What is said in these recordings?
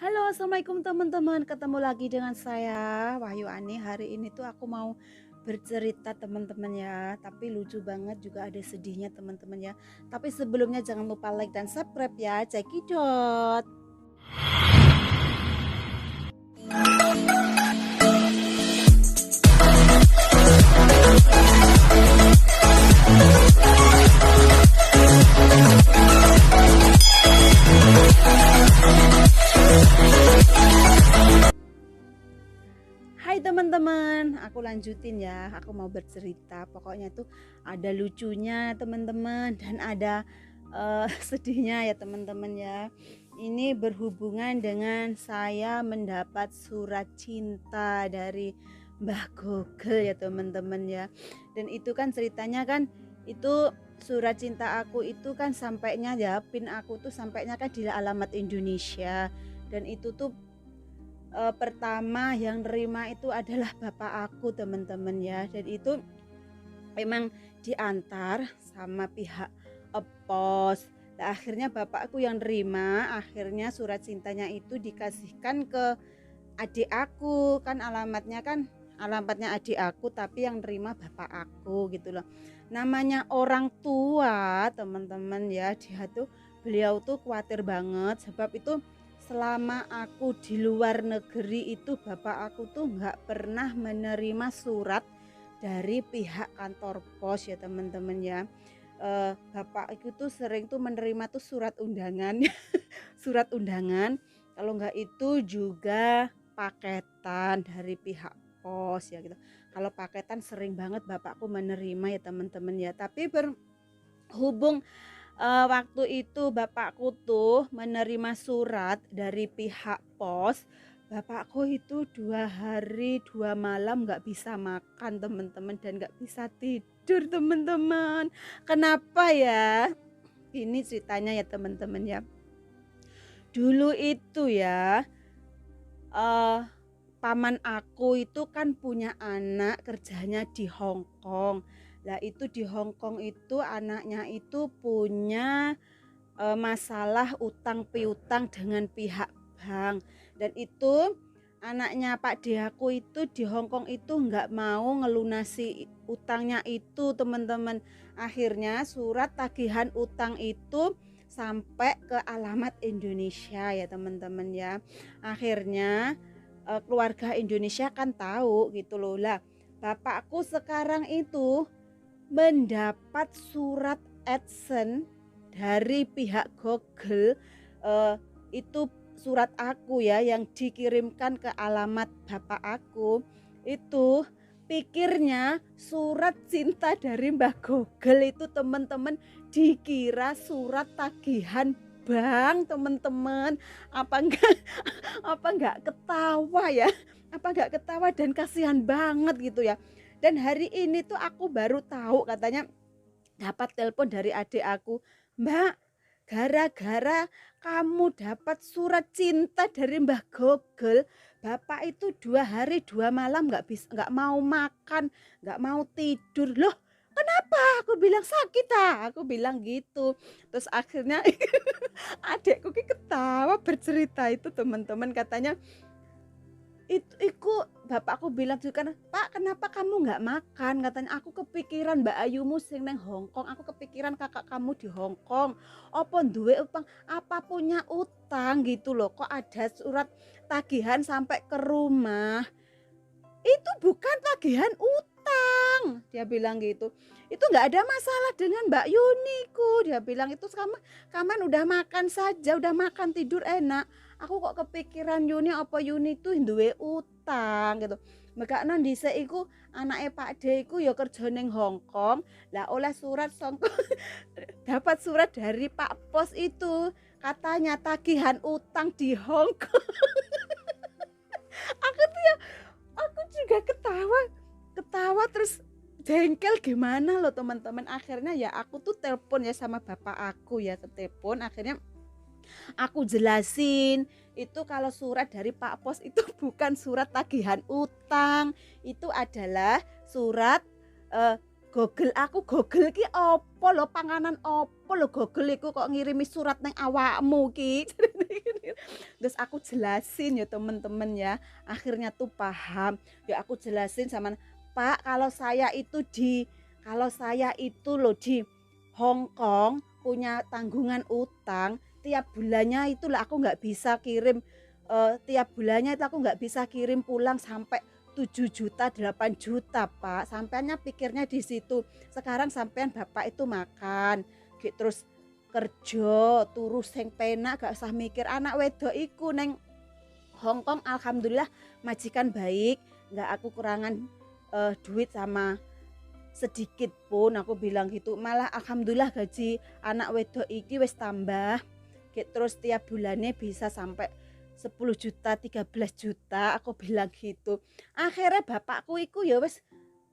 Halo, assalamualaikum teman-teman. Ketemu lagi dengan saya Wahyu Ani. Hari ini tuh aku mau bercerita teman-teman ya. Tapi lucu banget juga ada sedihnya teman-teman ya. Tapi sebelumnya jangan lupa like dan subscribe ya. Cekidot. Hai teman-teman, aku lanjutin ya. Aku mau bercerita. Pokoknya tuh ada lucunya teman-teman dan ada sedihnya ya teman-teman ya. Ini berhubungan dengan saya mendapat surat cinta dari Mbah Google ya teman-teman ya. Dan itu kan ceritanya kan itu surat cinta aku itu kan sampainya ya, pin aku tuh sampainya kan di alamat Indonesia. Dan itu tuh pertama yang nerima itu adalah bapak aku teman-teman ya. Dan itu memang diantar sama pihak pos. Nah, akhirnya bapakku yang nerima, akhirnya surat cintanya itu dikasihkan ke adik aku. Alamatnya adik aku, tapi yang nerima bapak aku gitu loh. Namanya orang tua teman-teman ya, beliau tuh khawatir banget. Sebab itu selama aku di luar negeri itu bapak aku tuh nggak pernah menerima surat dari pihak kantor pos ya teman-teman ya. Bapak itu tuh sering tuh menerima tuh surat undangan surat undangan, kalau nggak itu juga paketan dari pihak pos ya gitu. Kalau paketan sering banget bapakku menerima ya teman-teman ya. Tapi berhubung waktu itu bapakku tuh menerima surat dari pihak pos, bapakku itu 2 hari 2 malam nggak bisa makan teman-teman dan nggak bisa tidur teman-teman. Kenapa ya? Ini ceritanya ya teman-teman ya. Dulu itu ya, eh paman aku itu kan punya anak kerjanya di Hong Kong. Lah itu di Hong Kong itu anaknya itu punya masalah utang piutang dengan pihak bank. Dan itu anaknya Pak D aku itu di Hong Kong itu nggak mau ngelunasi utangnya itu teman-teman. Akhirnya surat tagihan utang itu sampai ke alamat Indonesia ya teman-teman ya. Akhirnya keluarga Indonesia kan tahu gitu loh. Lah bapakku sekarang itu mendapat surat adsense dari pihak Google, itu surat aku ya yang dikirimkan ke alamat bapak aku. Itu pikirnya surat cinta dari Mbah Google itu teman-teman dikira surat tagihan bank teman-teman. Apa enggak apa enggak ketawa ya? Apa enggak ketawa dan kasihan banget gitu ya. Dan hari ini tuh aku baru tahu katanya dapat telepon dari adik aku, "Mbak, gara-gara kamu dapat surat cinta dari Mbah Google, Bapak itu 2 hari 2 malam nggak mau makan, nggak mau tidur." Loh, kenapa? Aku bilang sakit aku bilang gitu. Terus akhirnya adikku ketawa bercerita itu teman-teman katanya iku bapakku bilang juga kan, "Pak, kenapa kamu nggak makan?" Katanya, "Aku kepikiran Mbak Ayumu sing neng Hong Kong, aku kepikiran kakak kamu di Hong Kong. Apa duwe utang, apa punya utang gitu loh. Kok ada surat tagihan sampai ke rumah. Itu bukan tagihan utang," dia bilang gitu. "Itu nggak ada masalah dengan Mbak Yuniku," dia bilang. "Itu kamu udah makan saja, udah makan tidur enak. Aku kok kepikiran Yuni, apa Yuni tuh duwe utang gitu." Mekakno dhisik iku anake Pak D iku ya kerja ning Hong Kong. Lah oleh surat songko dapat surat dari Pak Pos itu katanya tagihan utang di Hong Kong. Aku tuh ya aku juga ketawa terus jengkel gimana loh teman-teman. Akhirnya ya aku tuh telepon ya sama bapak aku ya, telepon. Akhirnya aku jelasin itu kalau surat dari Pak Pos itu bukan surat tagihan utang, itu adalah surat Google aku. Google ki opo lo, panganan opo lo Google iku kok ngirimi surat neng awakmu ki. Terus aku jelasin ya temen-temen ya, akhirnya tuh paham. Ya aku jelasin sama, "Pak, kalau saya itu loh di Hong Kong punya tanggungan utang, tiap bulannya itu lah aku nggak bisa kirim, tiap bulannya itu aku nggak bisa kirim pulang sampai 7 juta 8 juta Pak." Sampeannya pikirnya di situ. Sekarang sampean Bapak itu makan, terus kerja, turu sing penak gak usah mikir. Anak wedok iku neng Hong Kong alhamdulillah majikan baik, nggak aku kurangan duit sama sedikit pun, aku bilang gitu. Malah alhamdulillah gaji anak wedok iki wis tambah. Terus tiap bulannya bisa sampai 10 juta, 13 juta, aku bilang gitu. Akhirnya bapakku iku ya wis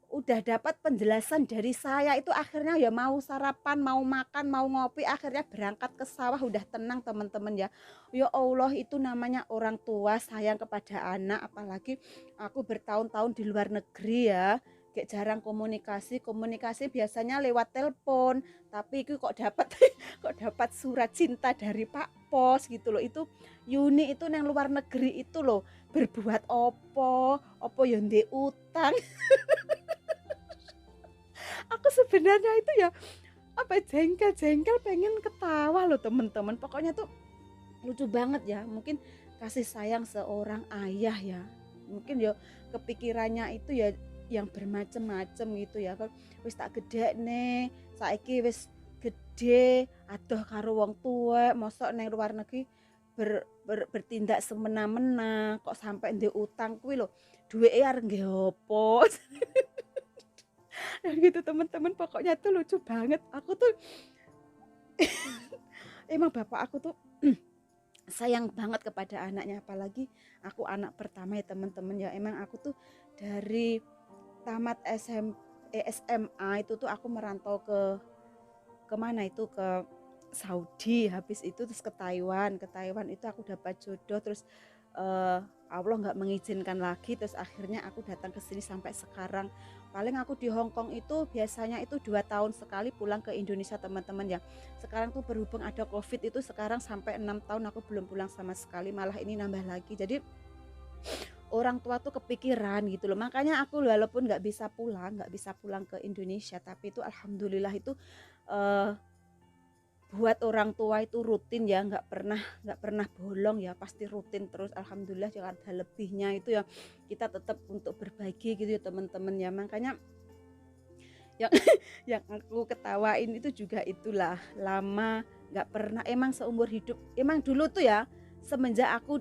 udah dapat penjelasan dari saya itu, akhirnya ya mau sarapan, mau makan, mau ngopi, akhirnya berangkat ke sawah udah tenang teman-teman ya. Ya Allah, itu namanya orang tua sayang kepada anak, apalagi aku bertahun-tahun di luar negeri ya. Kayak jarang komunikasi, komunikasi biasanya lewat telepon, tapi itu kok dapat kok dapat surat cinta dari Pak Pos gitu loh. Itu Yuni itu yang luar negeri itu loh, berbuat opo ya ndek utang. Aku sebenarnya itu ya apa jengkel-jengkel pengen ketawa loh temen-temen. Pokoknya tuh lucu banget ya. Mungkin kasih sayang seorang ayah ya. Mungkin ya kepikirannya itu ya yang bermacam-macam gitu ya. Kan wis tak gede nih, saiki wis gede, adoh karo wong tua, mosok neng luar negeri bertindak semena-mena, kok sampai ndek utang kuwi lho. Duweke arep nggih opo? Ya gitu teman-teman, pokoknya tuh lucu banget. Aku tuh emang bapak aku tuh sayang banget kepada anaknya, apalagi aku anak pertama ya teman-teman ya. Emang aku tuh dari tamat SMA itu tuh aku merantau ke mana itu, ke Saudi, habis itu terus ke Taiwan itu aku dapat jodoh, terus Allah nggak mengizinkan lagi, terus akhirnya aku datang ke sini sampai sekarang. Paling aku di Hong Kong itu biasanya itu 2 tahun sekali pulang ke Indonesia teman-teman ya. Sekarang tuh berhubung ada COVID itu sekarang sampai 6 tahun aku belum pulang sama sekali, malah ini nambah lagi. Jadi orang tua tuh kepikiran gitu loh, makanya aku walaupun nggak bisa pulang ke Indonesia, tapi itu alhamdulillah itu eh, buat orang tua itu rutin ya, nggak pernah bolong ya, pasti rutin terus. Alhamdulillah jangan ada lebihnya itu ya, kita tetap untuk berbagi gitu ya teman-teman ya. Makanya yang yang aku ketawain itu juga itulah, lama nggak pernah, emang seumur hidup, emang dulu tuh ya semenjak aku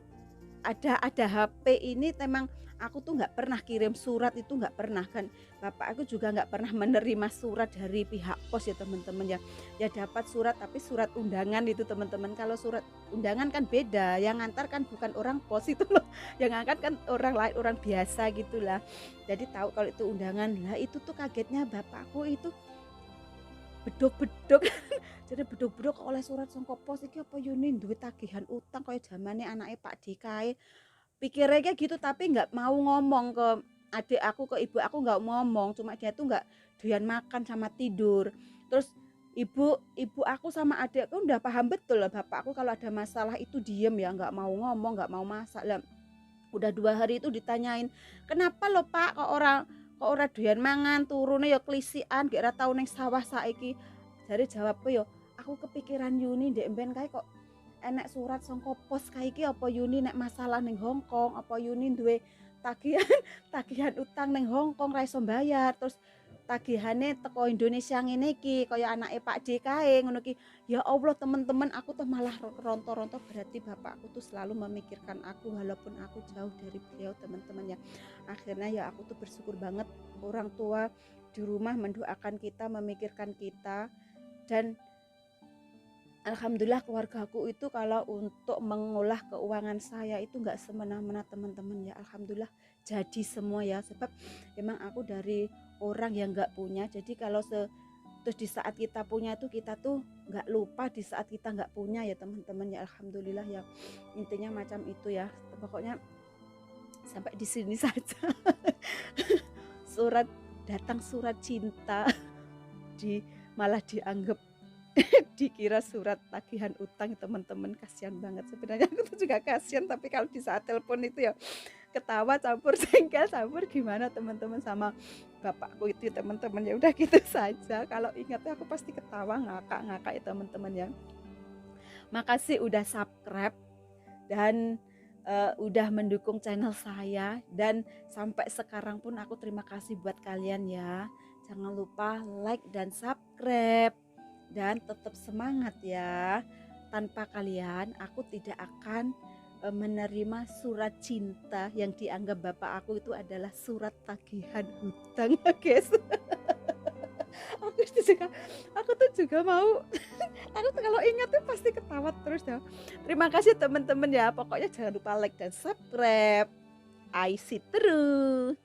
ada HP ini memang aku tuh nggak pernah kirim surat, itu nggak pernah kan. Bapak aku juga nggak pernah menerima surat dari pihak pos ya teman-teman ya. Ya dapat surat tapi surat undangan itu teman-teman. Kalau surat undangan kan beda, yang ngantar kan bukan orang pos itu loh, yang ngangkat kan orang lain, orang biasa gitulah. Jadi tahu kalau itu undangan lah, itu tuh kagetnya bapakku itu beduk-beduk. Jadi beduk-beduk oleh surat saka pos iki apa Yuni duwe tagihan utang kaya zamane anake Pak Dikae. Pikirnya kayak gitu, tapi nggak mau ngomong ke adik aku, ke ibu aku nggak ngomong, cuma dia tuh nggak doyan makan sama tidur. Terus ibu aku sama adikku udah paham betul lah, bapak aku kalau ada masalah itu diem ya, nggak mau ngomong, nggak mau masak lah. Udah 2 hari itu ditanyain, kenapa lo Pak kok orang doyan mangan, turunnya ya kelisian, gak tau neng sawah saiki. Dari jawabku yo, aku kepikiran Yuni ndek mben kae kok enek surat saka pos kae iki, apa Yuni nek masalah ning Hong Kong, apa Yuni duwe tagihan tagihan utang ning Hong Kong ra iso mbayar, terus tagihane teko Indonesia ngene iki kaya anake Pak D kae ngono ki. Ya Allah teman-teman, aku tuh malah ronto-ronto, berarti bapakku tuh selalu memikirkan aku walaupun aku jauh dari beliau teman-teman ya. Akhirnya ya aku tuh bersyukur banget orang tua di rumah mendoakan kita, memikirkan kita. Dan alhamdulillah keluargaku itu kalau untuk mengolah keuangan saya itu nggak semena-mena teman-teman ya. Alhamdulillah jadi semua ya, sebab emang aku dari orang yang nggak punya. Jadi kalau terus di saat kita punya itu kita tuh nggak lupa di saat kita nggak punya ya teman-teman ya. Alhamdulillah ya, intinya macam itu ya. Pokoknya sampai di sini saja. Surat datang surat cinta malah dianggap dikira surat tagihan utang teman-teman, kasihan banget sebenarnya aku tuh juga kasihan, tapi kalau di saat telepon itu ya ketawa campur jengkel campur gimana teman-teman sama bapakku itu teman-teman, ya udah gitu saja. Kalau ingat tuh aku pasti ketawa ngakak-ngakak ya teman-teman ya. Makasih udah subscribe dan udah mendukung channel saya, dan sampai sekarang pun aku terima kasih buat kalian ya. Jangan lupa like dan subscribe dan tetap semangat ya. Tanpa kalian aku tidak akan menerima surat cinta yang dianggap bapak aku itu adalah surat tagihan hutang ya guys. Aku tuh juga mau aku tuh kalau ingat tuh pasti ketawa terus dah. Terima kasih teman-teman ya. Pokoknya jangan lupa like dan subscribe. I see terus.